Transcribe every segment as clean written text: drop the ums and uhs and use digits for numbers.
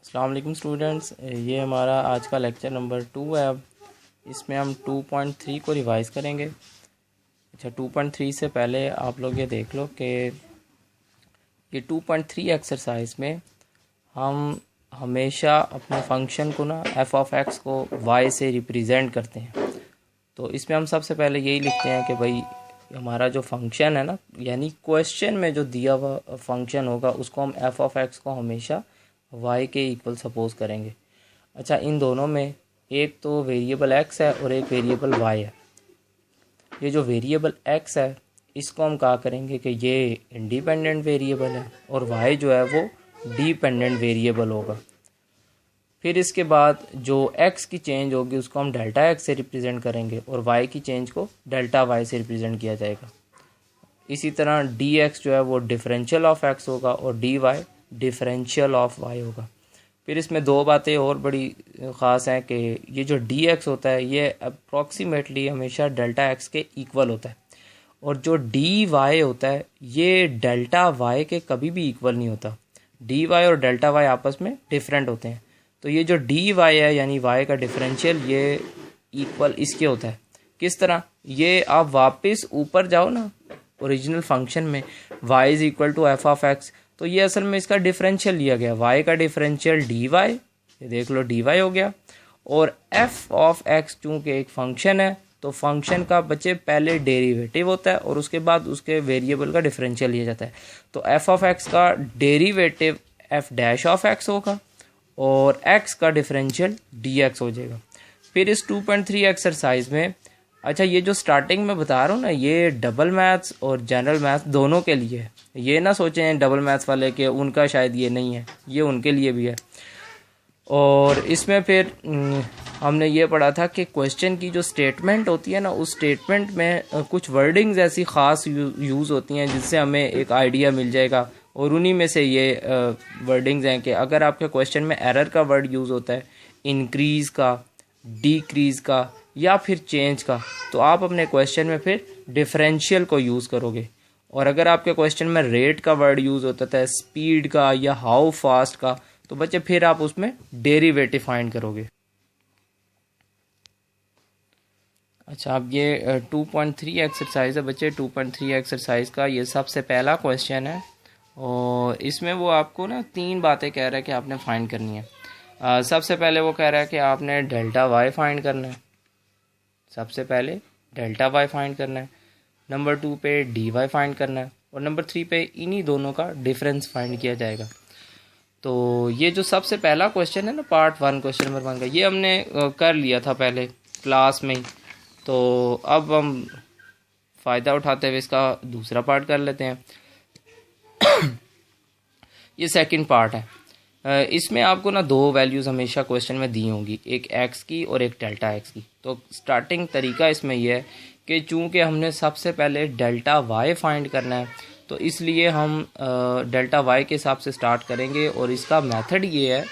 अस्सलाम वालेकुम स्टूडेंट्स, ये हमारा आज का लेक्चर नंबर 2 है। अब इसमें हम 2.3 को रिवाइज़ करेंगे। अच्छा, 2.3 से पहले आप लोग ये देख लो कि ये 2.3 एक्सरसाइज में हम हमेशा अपने फंक्शन को ना एफ ऑफ एक्स को वाई से रिप्रेजेंट करते हैं। तो इसमें हम सबसे पहले यही लिखते हैं कि भाई हमारा जो फंक्शन है ना, यानी क्वेश्चन में जो दिया हुआ फंक्शन होगा उसको हम एफ ऑफ एक्स को हमेशा वाई के इक्वल सपोज करेंगे। अच्छा, इन दोनों में एक तो वेरिएबल एक्स है और एक वेरिएबल वाई है। ये जो वेरिएबल एक्स है इसको हम कहा करेंगे कि ये इंडिपेंडेंट वेरिएबल है और वाई जो है वो डिपेंडेंट वेरिएबल होगा। फिर इसके बाद जो x की चेंज होगी उसको हम डेल्टा x से रिप्रेजेंट करेंगे और y की चेंज को डेल्टा y से रिप्रेजेंट किया जाएगा। इसी तरह dx जो है वो डिफरेंशियल ऑफ x होगा और dy डिफरेंशियल ऑफ y होगा। फिर इसमें दो बातें और बड़ी ख़ास हैं कि ये जो dx होता है ये अप्रॉक्सीमेटली हमेशा डेल्टा x के इक्वल होता है और जो dy होता है ये डेल्टा y के कभी भी इक्वल नहीं होता। dy और डेल्टा y आपस में डिफरेंट होते हैं। तो ये जो dy है यानी y का डिफरेंशियल ये इक्वल इसके होता है। किस तरह? ये आप वापस ऊपर जाओ ना ओरिजिनल फंक्शन में y is equal to f of x, तो ये असल में इसका डिफरेंशियल लिया गया। y का डिफरेंशियल dy, ये देख लो dy हो गया। और f ऑफ x चूँकि एक फंक्शन है तो फंक्शन का बच्चे पहले डेरिवेटिव होता है और उसके बाद उसके वेरिएबल का डिफरेंशियल लिया जाता है। तो f ऑफ x का derivative f dash of x होगा और x का डिफरेंशियल dx हो जाएगा। फिर इस 2.3 एक्सरसाइज में, अच्छा ये जो स्टार्टिंग में बता रहा हूँ ना ये डबल मैथ्स और जनरल मैथ्स दोनों के लिए है। ये ना सोचें डबल मैथ्स वाले कि उनका शायद ये नहीं है, ये उनके लिए भी है। और इसमें फिर हमने ये पढ़ा था कि क्वेश्चन की जो स्टेटमेंट होती है ना उस स्टेटमेंट में कुछ वर्डिंग्स ऐसी ख़ास यूज़ होती हैं जिससे हमें एक आइडिया मिल जाएगा। और उन्हीं में से ये वर्डिंग्स हैं कि अगर आपके क्वेश्चन में एरर का वर्ड यूज़ होता है, इंक्रीज़ का, डिक्रीज़ का या फिर चेंज का, तो आप अपने क्वेश्चन में फिर डिफरेंशियल को यूज़ करोगे। और अगर आपके क्वेश्चन में रेट का वर्ड यूज़ होता था, स्पीड का या हाउ फास्ट का, तो बच्चे फिर आप उसमें डेरिवेटिव फाइंड करोगे। अच्छा, अब ये 2.3 एक्सरसाइज है बच्चे। 2.3 एक्सरसाइज का ये सबसे पहला क्वेश्चन है और इसमें वो आपको ना 3 बातें कह रहा है कि आपने फाइंड करनी है। सबसे पहले वो कह रहा है कि आपने डेल्टा वाई फाइंड करना है। सबसे पहले डेल्टा वाई फाइंड करना है, नंबर 2 पे डी वाई फाइंड करना है और नंबर 3 पे इन्हीं दोनों का डिफरेंस फाइंड किया जाएगा। तो ये जो सबसे पहला क्वेश्चन है ना पार्ट 1 क्वेश्चन नंबर 1 का, ये हमने कर लिया था पहले क्लास में ही। तो अब हम फ़ायदा उठाते हुए इसका दूसरा पार्ट कर लेते हैं। ये सेकंड पार्ट है। इसमें आपको ना 2 वैल्यूज़ हमेशा क्वेश्चन में दी होंगी, एक x की और एक डेल्टा x की। तो स्टार्टिंग तरीका इसमें यह है कि चूँकि हमने सबसे पहले डेल्टा y फाइंड करना है तो इसलिए हम डेल्टा y के हिसाब से स्टार्ट करेंगे। और इसका मेथड ये है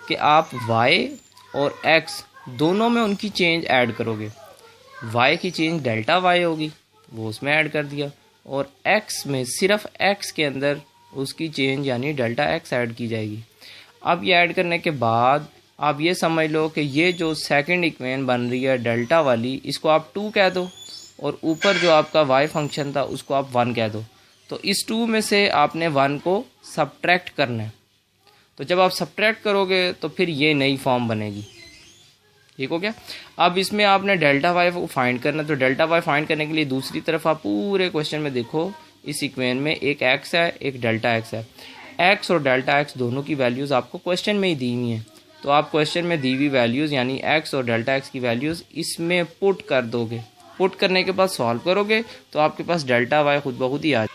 कि आप y और x दोनों में उनकी चेंज ऐड करोगे। y की चेंज डेल्टा y होगी, वो उसमें ऐड कर दिया, और x में सिर्फ x के अंदर उसकी चेंज यानी डेल्टा x ऐड की जाएगी। अब ये ऐड करने के बाद आप ये समझ लो कि ये जो सेकंड इक्वेशन बन रही है डेल्टा वाली, इसको आप 2 कह दो और ऊपर जो आपका y फंक्शन था उसको आप 1 कह दो। तो इस 2 में से आपने 1 को सब्ट्रैक्ट करना है। तो जब आप सब्ट्रैक्ट करोगे तो फिर ये नई फॉर्म बनेगी। ठीक हो गया? अब इसमें आपने डेल्टा वाई को फाइंड करना, तो डेल्टा वाई फाइंड करने के लिए दूसरी तरफ आप पूरे क्वेश्चन में देखो, इस इक्वेशन में एक x है एक डेल्टा x है। x और डेल्टा x दोनों की वैल्यूज़ आपको क्वेश्चन में ही दी हुई हैं। तो आप क्वेश्चन में दी हुई वैल्यूज़ यानी x और डेल्टा x की वैल्यूज़ इसमें पुट कर दोगे। पुट करने के बाद सॉल्व करोगे तो आपके पास डेल्टा वाई खुद ब खुद ही आ जाए।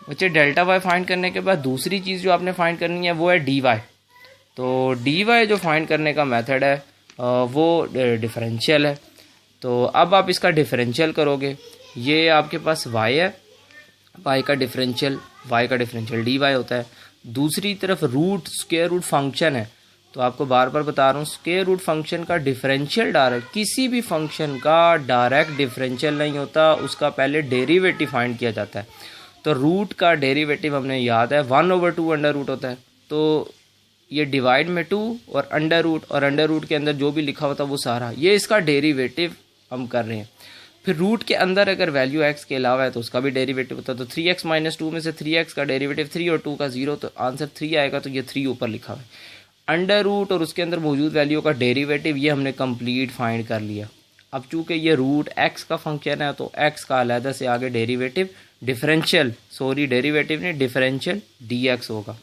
बच्चे, डेल्टा वाई फाइंड करने के बाद दूसरी चीज़ जो आपने फाइंड करनी है वो है डी वाई। तो डी वाई जो फाइंड करने का मेथड है वो डिफरेंशियल है। तो अब आप इसका डिफरेंशियल करोगे। ये आपके पास y है, y का डिफरेंशियल डी वाई होता है। दूसरी तरफ रूट स्क्वायर रूट फंक्शन है। तो आपको बार बार बता रहा हूँ, स्क्वायर रूट फंक्शन का डिफरेंशियल डायरेक्ट, किसी भी फंक्शन का डायरेक्ट डिफरेंशियल नहीं होता, उसका पहले डेरिवेटिव फाइंड किया जाता है। तो रूट का डेरिवेटिव हमने याद है 1/2 अंडर रूट होता है। तो ये डिवाइड में 2 और अंडर रूट के अंदर जो भी लिखा होता वो सारा, ये इसका डेरिवेटिव हम कर रहे हैं। फिर रूट के अंदर अगर वैल्यू x के अलावा है तो उसका भी डेरिवेटिव होता है। तो 3x माइनस 2 में से 3x का डेरिवेटिव 3 और 2 का 0, तो आंसर 3 आएगा। तो ये 3 ऊपर लिखा हुआ है। अंडर रूट और उसके अंदर मौजूद वैल्यू का डेरिवेटिव ये हमने कंप्लीट फाइंड कर लिया। अब चूंकि ये रूट x का फंक्शन है तो x का अलहदा से आगे डेरिवेटिव डेरिवेटिव नहीं डिफरेंशियल dx होगा।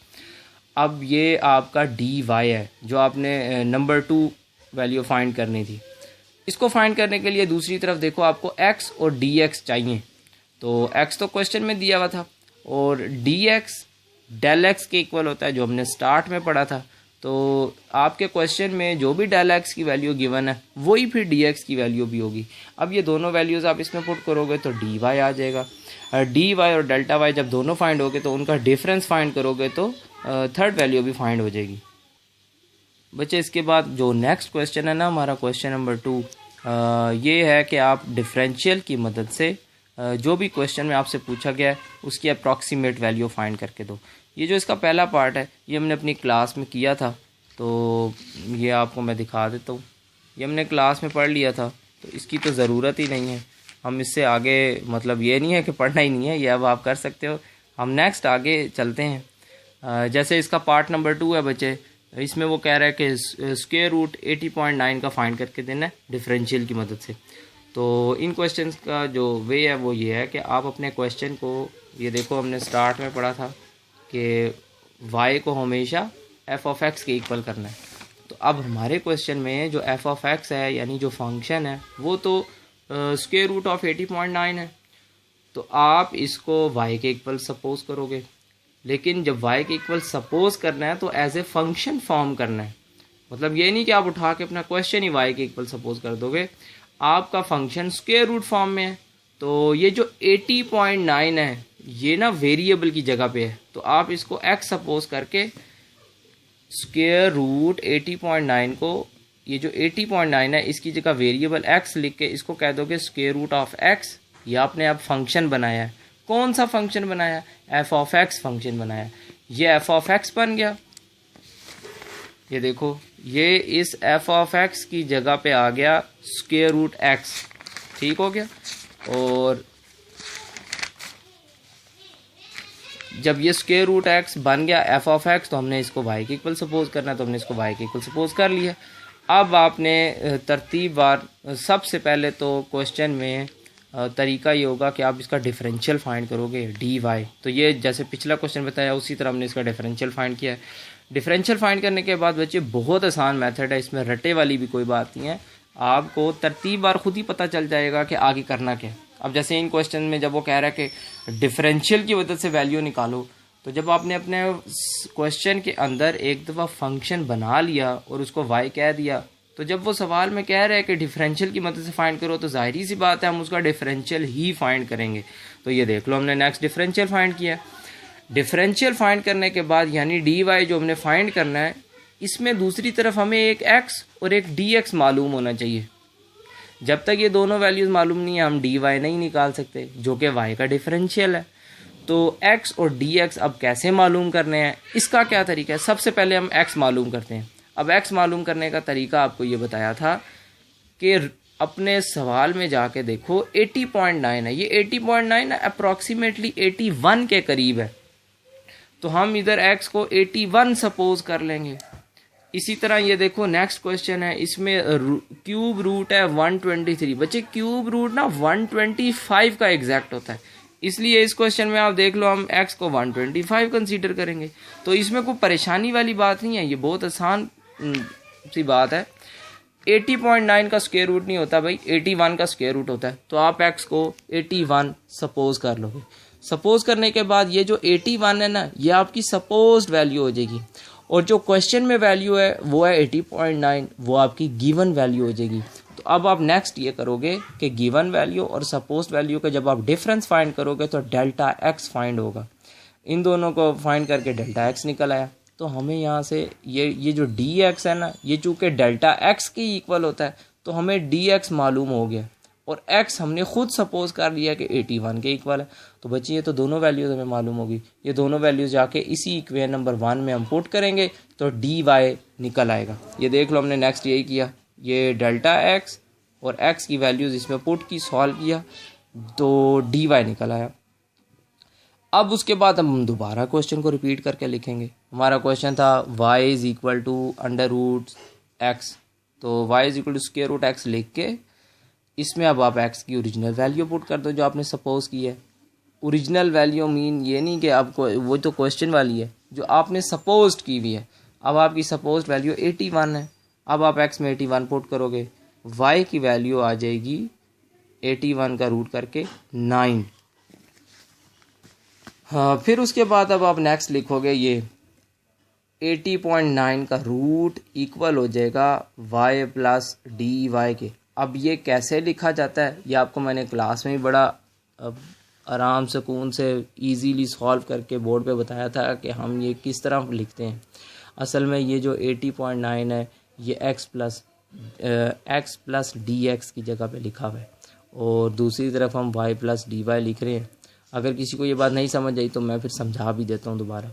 अब ये आपका dy है जो आपने नंबर 2 वैल्यू फाइंड करनी थी। इसको फाइंड करने के लिए दूसरी तरफ देखो आपको x और dx चाहिए। तो x तो क्वेश्चन में दिया हुआ था और dx डेल x के इक्वल होता है जो हमने स्टार्ट में पढ़ा था। तो आपके क्वेश्चन में जो भी डेल x की वैल्यू गिवन है वही फिर dx की वैल्यू भी होगी। अब ये दोनों वैल्यूज़ आप इसमें पुट करोगे तो dy आ जाएगा। dy और डेल्टा y जब दोनों फाइंड होगे तो उनका डिफरेंस फाइंड करोगे तो थर्ड वैल्यू भी फाइंड हो जाएगी। बच्चे इसके बाद जो नेक्स्ट क्वेश्चन है ना हमारा क्वेश्चन नंबर 2, ये है कि आप डिफरेंशियल की मदद से जो भी क्वेश्चन में आपसे पूछा गया है उसकी अप्रॉक्सीमेट वैल्यू फाइंड करके दो। ये जो इसका पहला पार्ट है ये हमने अपनी क्लास में किया था, तो ये आपको मैं दिखा देता हूँ। ये हमने क्लास में पढ़ लिया था तो इसकी तो ज़रूरत ही नहीं है। हम इससे आगे मतलब ये नहीं है कि पढ़ना ही नहीं है, ये अब आप कर सकते हो। हम नेक्स्ट आगे चलते हैं। जैसे इसका पार्ट नंबर 2 है बच्चे, इसमें वो कह रहा है कि स्क्वायर रूट 80.9 का फाइंड करके देना है डिफरेंशियल की मदद से। तो इन क्वेश्चंस का जो वे है वो ये है कि आप अपने क्वेश्चन को, ये देखो हमने स्टार्ट में पढ़ा था कि y को हमेशा f ऑफ x के इक्वल करना है। तो अब हमारे क्वेश्चन में जो f ऑफ x है यानी जो फंक्शन है वो तो स्क्वायर रूट ऑफ 80.9 है। तो आप इसको y के इक्वल सपोज करोगे, लेकिन जब y के इक्वल सपोज करना है तो एज ए फंक्शन फॉर्म करना है। मतलब ये नहीं कि आप उठा के अपना क्वेश्चन ही y के इक्वल सपोज कर दोगे, आपका फंक्शन स्क्वायर रूट फॉर्म में है। तो ये जो 80.9 है ये ना वेरिएबल की जगह पे है, तो आप इसको x सपोज करके स्क्वायर रूट 80.9 को, ये जो 80.9 है इसकी जगह वेरिएबल x लिख के इसको कह दोगे स्क्वायर रूट ऑफ x। ये आपने अब फंक्शन बनाया है। कौन सा फंक्शन बनाया? f ऑफ x फंक्शन बनाया। ये f ऑफ x बन गया। ये देखो ये इस f ऑफ x की जगह पे आ गया स्क्वायर रूट x, ठीक हो गया। और जब ये स्क्वायर रूट x बन गया f ऑफ x तो हमने इसको y के इक्वल सपोज करना है, तो हमने इसको y के इक्वल सपोज कर लिया। अब आपने तरतीबवार सबसे पहले तो क्वेश्चन में तरीका ये होगा कि आप इसका डिफरेंशियल फाइंड करोगे dy। तो ये जैसे पिछला क्वेश्चन बताया उसी तरह हमने इसका डिफरेंशियल फाइंड किया है। डिफरेंशियल फाइंड करने के बाद बच्चे बहुत आसान मेथड है, इसमें रटे वाली भी कोई बात नहीं है। आपको तरतीबवार खुद ही पता चल जाएगा कि आगे करना क्या है। अब जैसे इन क्वेश्चन में जब वो कह रहा है कि डिफरेंशियल की मदद से वैल्यू निकालो, तो जब आपने अपने क्वेश्चन के अंदर एक दफ़ा फंक्शन बना लिया और उसको y कह दिया, तो जब वो सवाल में कह रहे हैं कि डिफरेंशियल की मदद से फाइंड करो तो जाहिर सी बात है हम उसका डिफरेंशियल ही फाइंड करेंगे। तो ये देख लो हमने नेक्स्ट डिफरेंशियल फाइंड किया। डिफरेंशियल फाइंड करने के बाद यानी dy जो हमने फाइंड करना है, इसमें दूसरी तरफ हमें एक x और एक dx मालूम होना चाहिए। जब तक ये दोनों वैल्यूज़ मालूम नहीं है हम dy नहीं निकाल सकते जो कि y का डिफरेंशियल है। तो x और dx अब कैसे मालूम करने हैं, इसका क्या तरीका है? सबसे पहले हम x मालूम करते हैं। अब x मालूम करने का तरीका आपको ये बताया था कि अपने सवाल में जाके देखो 80.9 है, ये 80.9 अप्रॉक्सीमेटली 81 के करीब है, तो हम इधर x को 81 सपोज कर लेंगे। इसी तरह ये देखो नेक्स्ट क्वेश्चन है, इसमें क्यूब रूट है 123। बच्चे क्यूब रूट ना 125 का एग्जैक्ट होता है, इसलिए इस क्वेश्चन में आप देख लो हम x को 125 कंसीडर करेंगे। तो इसमें कोई परेशानी वाली बात नहीं है, ये बहुत आसान सी बात है। 80.9 का स्क्वायर रूट नहीं होता भाई, 81 का स्क्वायर रूट होता है। तो आप x को 81 सपोज कर लोगे। सपोज करने के बाद ये जो 81 है ना, ये आपकी सपोज्ड वैल्यू हो जाएगी, और जो क्वेश्चन में वैल्यू है वो है 80.9, वो आपकी गिवन वैल्यू हो जाएगी। तो अब आप नेक्स्ट ये करोगे कि गिवन वैल्यू और सपोज्ड वैल्यू का जब आप डिफरेंस फाइंड करोगे तो डेल्टा x फाइंड होगा। इन दोनों को फाइंड करके डेल्टा x निकल आया। तो हमें यहाँ से ये जो dx है ना, ये चूँकि डेल्टा x के इक्वल होता है तो हमें dx मालूम हो गया। और x हमने खुद सपोज कर लिया कि 81 के इक्वल है। तो बच्चे ये तो दोनों वैल्यूज़ हमें मालूम होगी, ये दोनों वैल्यूज़ जाके इसी इक्वेशन नंबर 1 में हम पुट करेंगे तो dy निकल आएगा। ये देख लो हमने नेक्स्ट यही किया, ये डेल्टा x और x की वैल्यूज़ इसमें पुट की, सॉल्व किया तो dy निकल आया। अब उसके बाद हम दोबारा क्वेश्चन को रिपीट करके लिखेंगे। हमारा क्वेश्चन था y is equal to under root x, तो y is equal to square root x लिख के इसमें अब आप x की ओरिजिनल वैल्यू पुट कर दो जो आपने सपोज की है। ओरिजिनल वैल्यू मीन ये नहीं कि आपको वो तो क्वेश्चन वाली है जो आपने सपोज की हुई है। अब आपकी सपोज वैल्यू 81 है, अब आप x में 81 पुट करोगे, y की वैल्यू आ जाएगी 81 का रूट करके 9। हाँ, फिर उसके बाद अब आप नेक्स्ट लिखोगे ये 80.9 का रूट इक्वल हो जाएगा y प्लस डी वाई के। अब ये कैसे लिखा जाता है ये आपको मैंने क्लास में भी बड़ा आराम सुकून से इजीली सॉल्व करके बोर्ड पे बताया था कि हम ये किस तरह लिखते हैं। असल में ये जो 80.9 है ये x प्लस डी एक्स की जगह पे लिखा हुआ है और दूसरी तरफ हम y प्लस डी वाई लिख रहे हैं। अगर किसी को ये बात नहीं समझ आई तो मैं फिर समझा भी देता हूँ दोबारा।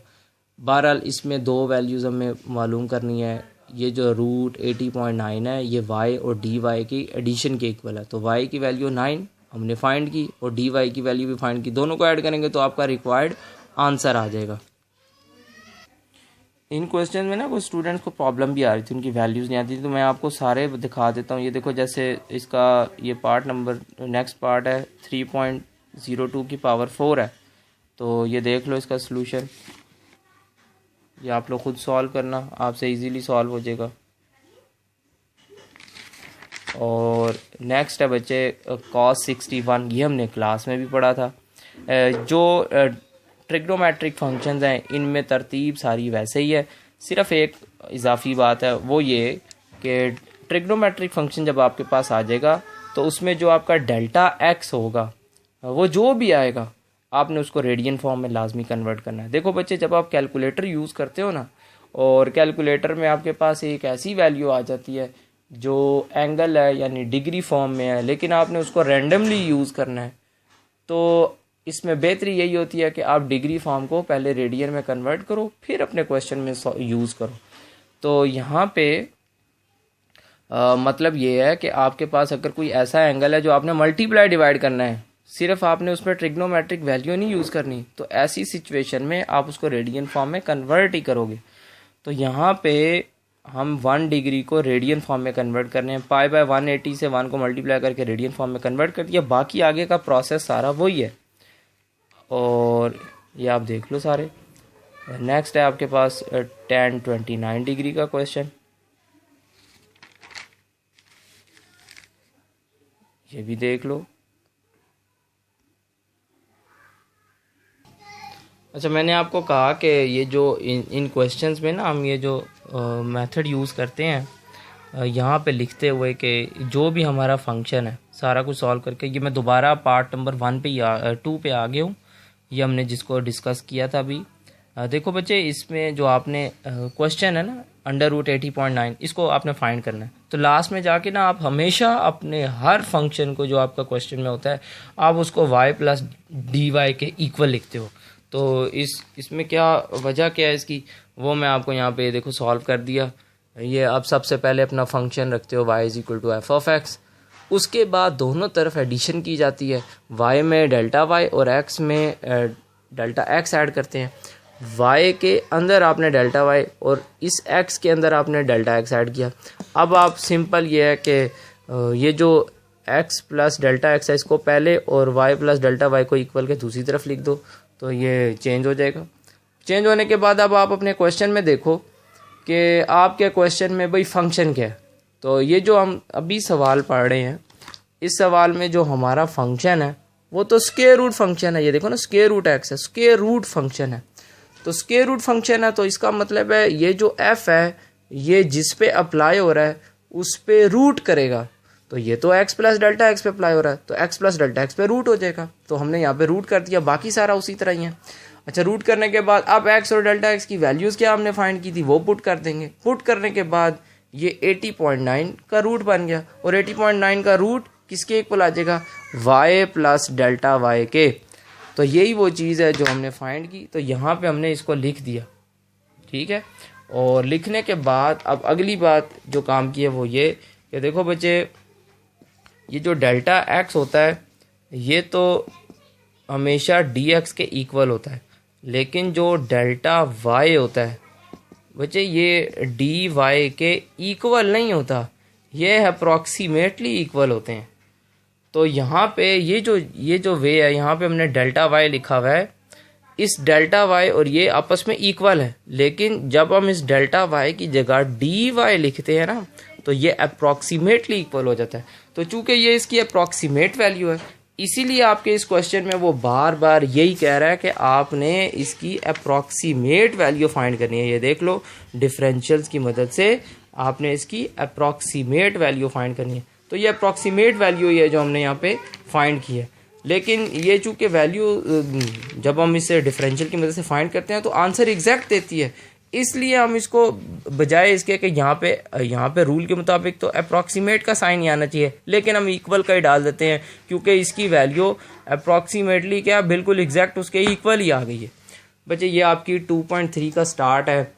बहरहाल इसमें दो वैल्यूज़ हमें मालूम करनी है। ये जो रूट 80.9 है ये y और डी वाई की एडिशन के इक्वल है, तो y की वैल्यू 9 हमने फाइंड की और dy की वैल्यू भी फाइंड की, दोनों को ऐड करेंगे तो आपका रिक्वायर्ड आंसर आ जाएगा। इन क्वेश्चन में ना कुछ स्टूडेंट्स को प्रॉब्लम भी आ रही थी, उनकी वैल्यूज़ नहीं आती थी, तो मैं आपको सारे दिखा देता हूँ। ये देखो जैसे इसका ये पार्ट नंबर नेक्स्ट पार्ट है 3.02 की पावर 4 है, तो ये देख लो इसका सलूशन। ये आप लोग खुद सॉल्व करना, आपसे इजीली सॉल्व हो जाएगा। और नेक्स्ट है बच्चे cos 61, ये हमने क्लास में भी पढ़ा था। जो ट्रिग्नोमेट्रिक फंक्शंस हैं इनमें तरतीब सारी वैसे ही है, सिर्फ एक इजाफी बात है वो ये कि ट्रिग्नोमेट्रिक फंक्शन जब आपके पास आ जाएगा तो उसमें जो आपका डेल्टा एक्स होगा वो जो भी आएगा आपने उसको रेडियन फॉर्म में लाजमी कन्वर्ट करना है। देखो बच्चे जब आप कैलकुलेटर यूज़ करते हो ना और कैलकुलेटर में आपके पास एक ऐसी वैल्यू आ जाती है जो एंगल है यानी डिग्री फॉर्म में है, लेकिन आपने उसको रैंडमली यूज़ करना है, तो इसमें बेहतरी यही होती है कि आप डिग्री फॉर्म को पहले रेडियन में कन्वर्ट करो फिर अपने क्वेश्चन में यूज़ करो। तो यहाँ पे मतलब ये है कि आपके पास अगर कोई ऐसा एंगल है जो आपने मल्टीप्लाई डिवाइड करना है, सिर्फ आपने उसमें ट्रिग्नोमेट्रिक वैल्यू नहीं यूज़ करनी, तो ऐसी सिचुएशन में आप उसको रेडियन फॉर्म में कन्वर्ट ही करोगे। तो यहाँ पे हम 1 डिग्री को रेडियन फॉर्म में कन्वर्ट करने हैं, पाई बाय 180 से 1 को मल्टीप्लाई करके रेडियन फॉर्म में कन्वर्ट कर दिया, बाकी आगे का प्रोसेस सारा वही है। और ये आप देख लो सारे। नेक्स्ट है आपके पास tan 29 डिग्री का क्वेश्चन, ये भी देख लो। अच्छा, मैंने आपको कहा कि ये जो इन क्वेश्चंस में ना हम ये जो मेथड यूज़ करते हैं यहाँ पे लिखते हुए कि जो भी हमारा फंक्शन है सारा कुछ सॉल्व करके, ये मैं दोबारा पार्ट नंबर 1 पे 2 पे आ गया हूँ, ये हमने जिसको डिस्कस किया था अभी। देखो बच्चे इसमें जो आपने क्वेश्चन है ना अंडर रूट 80.9 इसको आपने फाइंड करना है, तो लास्ट में जाके ना आप हमेशा अपने हर फंक्शन को जो आपका क्वेश्चन में होता है आप उसको y प्लस डी वाई के इक्वल लिखते हो। तो इसमें क्या वजह क्या है इसकी वो मैं आपको यहाँ पे देखो सॉल्व कर दिया। ये आप सबसे पहले अपना फंक्शन रखते हो y is equal to f of x, उसके बाद दोनों तरफ एडिशन की जाती है, y में डेल्टा y और x में डेल्टा x ऐड करते हैं। y के अंदर आपने डेल्टा y और इस x के अंदर आपने डेल्टा x ऐड किया। अब आप सिंपल ये है कि ये जो x प्लस डेल्टा x है इसको पहले और y प्लस डेल्टा y को इक्वल के दूसरी तरफ लिख दो, तो ये चेंज हो जाएगा। चेंज होने के बाद अब आप अपने क्वेश्चन में देखो कि आपके क्वेश्चन में भाई फंक्शन क्या है। तो ये जो हम अभी सवाल पढ़ रहे हैं इस सवाल में जो हमारा फंक्शन है वो तो स्क्वायर रूट फंक्शन है। ये देखो ना स्क्वायर रूट एक्स है, स्क्वायर रूट फंक्शन है। तो स्क्वायर रूट फंक्शन है तो इसका मतलब है ये जो एफ है ये जिस पे अप्लाई हो रहा है उस पे रूट करेगा। तो ये तो x प्लस डेल्टा एक्स पे अप्लाई हो रहा है तो x प्लस डेल्टा एक्स पे रूट हो जाएगा। तो हमने यहाँ पे रूट कर दिया, बाकी सारा उसी तरह ही है। अच्छा, रूट करने के बाद अब x और डेल्टा x की वैल्यूज़ क्या हमने फाइंड की थी वो पुट कर देंगे। पुट करने के बाद ये 80.9 का रूट बन गया और 80.9 का रूट किसके इक्वल आ जाएगा, y प्लस डेल्टा y के। तो यही वो चीज़ है जो हमने फाइंड की। तो यहाँ पे हमने इसको लिख दिया, ठीक है। और लिखने के बाद अब अगली बात जो काम की है वो ये कि देखो बच्चे, ये जो डेल्टा x होता है ये तो हमेशा dx के इक्वल होता है, लेकिन जो डेल्टा y होता है बच्चे ये dy के इक्वल नहीं होता, ये अप्रॉक्सीमेटली इक्वल होते हैं। तो यहाँ पे ये जो वे है, यहाँ पे हमने डेल्टा y लिखा हुआ है, इस डेल्टा y और ये आपस में इक्वल है, लेकिन जब हम इस डेल्टा y की जगह dy लिखते हैं ना तो ये अप्रॉक्सीमेटली इक्वल हो जाता है। तो चूंकि ये इसकी अप्रॉक्सीमेट वैल्यू है, इसीलिए आपके इस क्वेश्चन में वो बार बार यही कह रहा है कि आपने इसकी अप्रॉक्सीमेट वैल्यू फाइंड करनी है। ये देख लो, डिफरेंशियल्स की मदद से आपने इसकी अप्रॉक्सीमेट वैल्यू फाइंड करनी है। तो ये अप्रॉक्सीमेट वैल्यू ही है जो हमने यहाँ पे फाइंड की है। लेकिन ये चूंकि वैल्यू जब हम इसे डिफरेंशियल की मदद से फाइंड करते हैं तो आंसर एग्जैक्ट देती है, इसलिए हम इसको बजाय इसके कि यहाँ पे रूल के मुताबिक तो अप्रॉक्सीमेट का साइन ही आना चाहिए, लेकिन हम इक्वल का ही डाल देते हैं क्योंकि इसकी वैल्यू अप्रॉक्सीमेटली क्या बिल्कुल एग्जैक्ट उसके इक्वल ही आ गई है। बच्चे ये आपकी 2.3 का स्टार्ट है।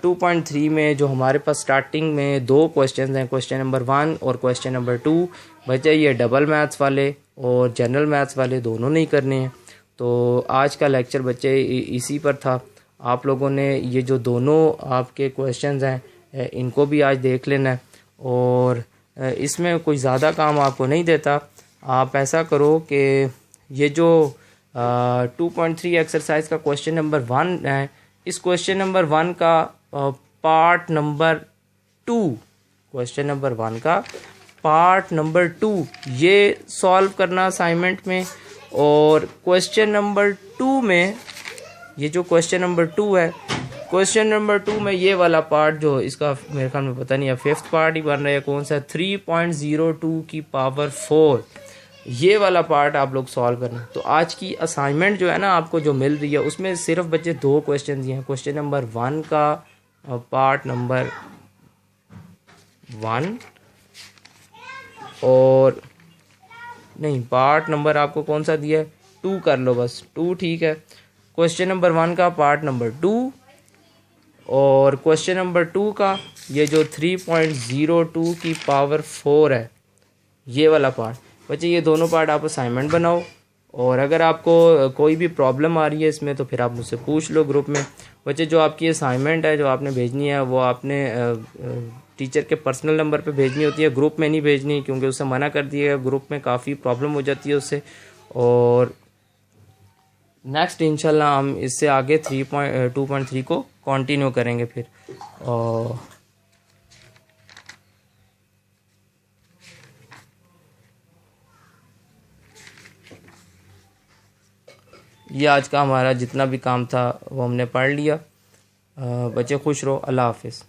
2.3 में जो हमारे पास स्टार्टिंग में दो क्वेश्चन हैं, क्वेश्चन नंबर 1 और क्वेश्चन नंबर 2। बच्चे ये डबल मैथ्स वाले और जनरल मैथ्स वाले दोनों नहीं करने हैं। तो आज का लेक्चर बच्चे इसी पर था। आप लोगों ने ये जो दोनों आपके क्वेश्चंस हैं इनको भी आज देख लेना है, और इसमें कोई ज़्यादा काम आपको नहीं देता। आप ऐसा करो कि ये जो 2.3 एक्सरसाइज का क्वेश्चन नंबर 1 है, इस क्वेश्चन नंबर 1 का पार्ट नंबर 2, क्वेश्चन नंबर 1 का पार्ट नंबर 2 ये सॉल्व करना असाइनमेंट में। और क्वेश्चन नंबर 2 में, ये जो क्वेश्चन नंबर 2 है, क्वेश्चन नंबर 2 में ये वाला पार्ट जो इसका मेरे ख्याल में पता नहीं है 5th पार्ट ही बन रहा है कौन सा, 3.02 की पावर 4, ये वाला पार्ट आप लोग सॉल्व करना। तो आज की असाइनमेंट जो है ना आपको जो मिल रही है उसमें सिर्फ बच्चे 2 क्वेश्चन दिए हैं। क्वेश्चन नंबर 1 का पार्ट नंबर 1 और नहीं, पार्ट नंबर आपको कौन सा दिया है, 2 कर लो बस, 2 ठीक है। क्वेश्चन नंबर 1 का पार्ट नंबर 2 और क्वेश्चन नंबर 2 का ये जो 3.02 की पावर 4 है ये वाला पार्ट। बच्चे ये दोनों पार्ट आप असाइनमेंट बनाओ, और अगर आपको कोई भी प्रॉब्लम आ रही है इसमें तो फिर आप मुझसे पूछ लो ग्रुप में। बच्चे जो आपकी असाइनमेंट है जो आपने भेजनी है वो आपने टीचर के पर्सनल नंबर पे भेजनी होती है, ग्रुप में नहीं भेजनी, क्योंकि उससे मना कर दिया गया, ग्रुप में काफ़ी प्रॉब्लम हो जाती है उससे। और नेक्स्ट इंशाल्लाह हम इससे आगे 2.3 को कंटिन्यू करेंगे फिर। और ये आज का हमारा जितना भी काम था वो हमने पढ़ लिया। बच्चे खुश रहो, अल्लाह हाफिज़।